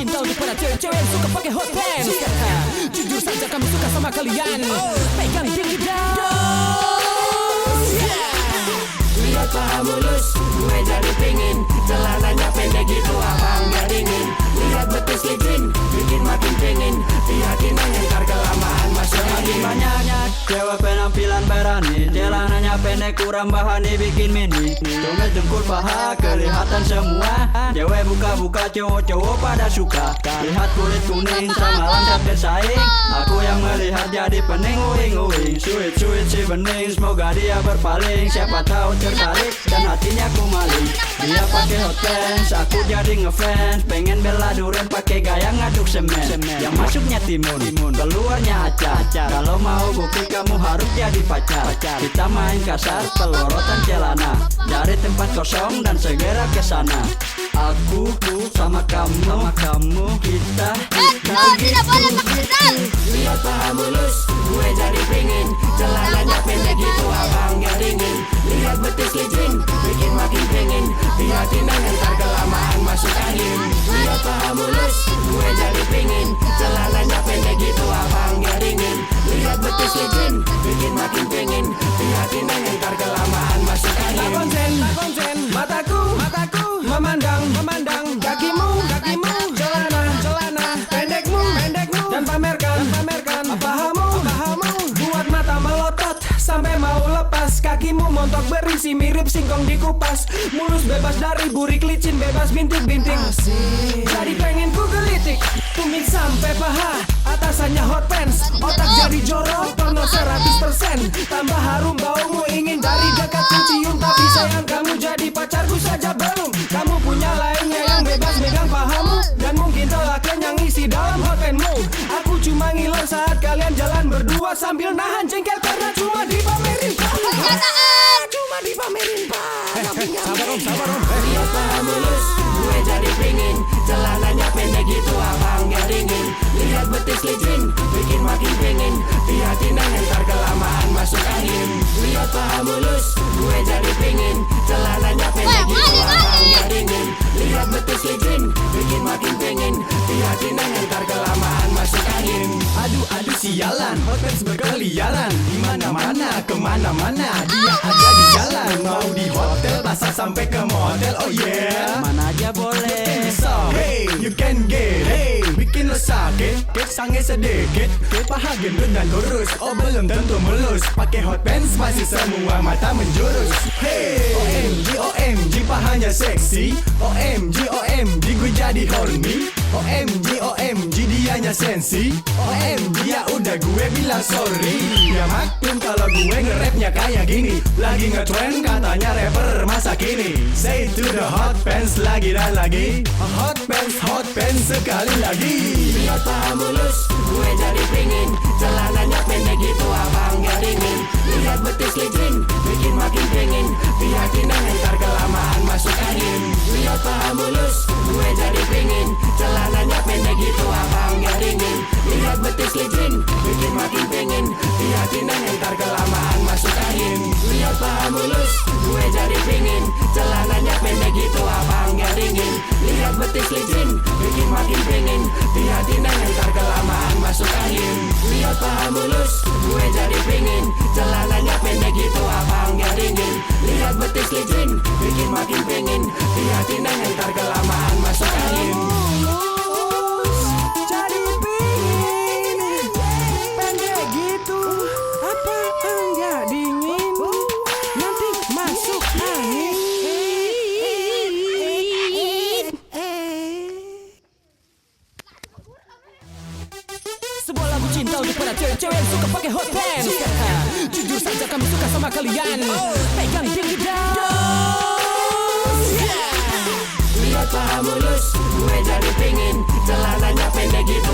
cinta untuk para cewek-cewek yang suka pakai hot pants. Jujur saja kami suka sama kalian. Pegang tinggi down. Lihat paha mulus, gue jadi pingin. Celananya pendek gitu abang gak dingin. Lihat betis licin, bikin makin pingin. Diyakin ntar kelamaan masuk angin. Banyaknya cewek penampilan berani, celananya pendek kurang bahan dibikin mini. Donget dengkul paha kelihatan semua. Cewek buka-buka cowok-cowok pada suka. Lihat kulit kuning sama lancar bersaing. Aku yang melihat jadi pening uing-uing. Sweet si bening, semoga dia berpaling. Siapa tahu tertarik dan hatinya ku maling. Dia pakai hot pants, aku jadi ngefans. Pengen bela duren pakai gaya ngaduk semen. Yang masuknya timun, keluarnya acar. Kalau mau bukti kamu harus jadi pacar. Kita main kasar, pelorotan celana. Cari tempat kosong dan segera kesana. Aku sama kamu, kita tidak boleh maksimal. Lihat paha mulus, gue jadi pingin. Celananya pendek gitu abang gak dingin. Lihat betis licin, bikin makin pingin. Diyakin ntar kelamaan masuk angin. Lihat paha mulus, gue jadi pingin. Celananya pendek gitu abang gak dingin. Lihat betis licin, bikin makin pingin. Diyakin ntar kelamaan masuk angin. Tak konsen, mataku memandang kakimu, celana, pendekmu, dan pamerkan pahamu, buat mata melotot sampai mau lepas. Kakimu montok berisi mirip singkong dikupas. Mulus bebas dari burik licin, bebas bintik-bintik. Jadi pengen ku gelitik, tumit sampai paha. Atasannya hot pants, otak jadi jorok, penuh 100%. Tambah harum baumu, ingin dari dekat ku cium. Tapi sayang kamu jadi pacarku saja belum. Kamu punya lainnya yang bebas megang pahamu. Dan mungkin telah kenyang isi dalam hot pantmu. Aku cuma ngiler saat kalian jalan berdua, sambil nahan jengkel karena cuma dipamerin paha. Cuma dipamerin paha. Sabar om. Lihat paha mulus, gue jadi pingin. Celananya pendek gitu abang gak dingin. Lihat betis licin, bikin makin pingin. Diyakin ntar kelamaan masuk angin. Lihat paha mulus, gue jadi pingin. Celananya pendek gitu abang gak dingin. Lihat betis licin, bikin makin pingin. Diyakin ntar kelamaan masuk angin. Aduh sialan, hot pants berkeliaran di mana-mana, kemana-mana. Dia ada di jalan, mau di hotel, pasar sampai ke motel. Oh yeah, mana aja boleh. so hey, you can get hey, bikin lo sakit, sange sedikit, paha gendut dan lurus. Oh belum tentu mulus, pakai hot pants masih semua mata menjurus. Hey, OMG pahanya seksi. OMG gue jadi horny. OMG dianya sensi. OMG ya udah gue bilang sorry. Ya maklum kalau gue nge-rapnya kayak gini. Lagi nge-trend katanya rapper masa kini. Say to the hot pants lagi dan lagi. Hot pants sekali lagi. Lihat paha mulus, gue jadi pingin. Celananya pendek gitu abang gak dingin. Lihat betis licin, bikin makin pingin. Diyakin ntar kelamaan masuk angin. Lihat paha mulus, gue jadi pingin. Celananya pendek gitu abang gak dingin. Lihat betis licin, bikin makin pingin. Diyakin ntar kelamaan masuk angin. Lihat paha mulus, gue jadi pingin. Celananya pendek gitu abang gak dingin. Lihat betis licin, bikin makin pingin. Diyakin ntar kelamaan masuk angin. Lihat paha mulus, gue jadi pingin. Celananya pendek gitu abang gak dingin. Lihat betis licin, bikin makin pingin. Diyakin ntar kelamaan masuk angin. Jadi pingin pendek gitu, apa enggak dingin? Nanti masuk angin. Sebuah lagu cinta untuk para cewek-cewek yang suka pakai hot pants. Jujur saja kami suka sama kalian. Pegang tinggi down. Lihat paha mulus, gue jadi pingin. Celananya pendek gitu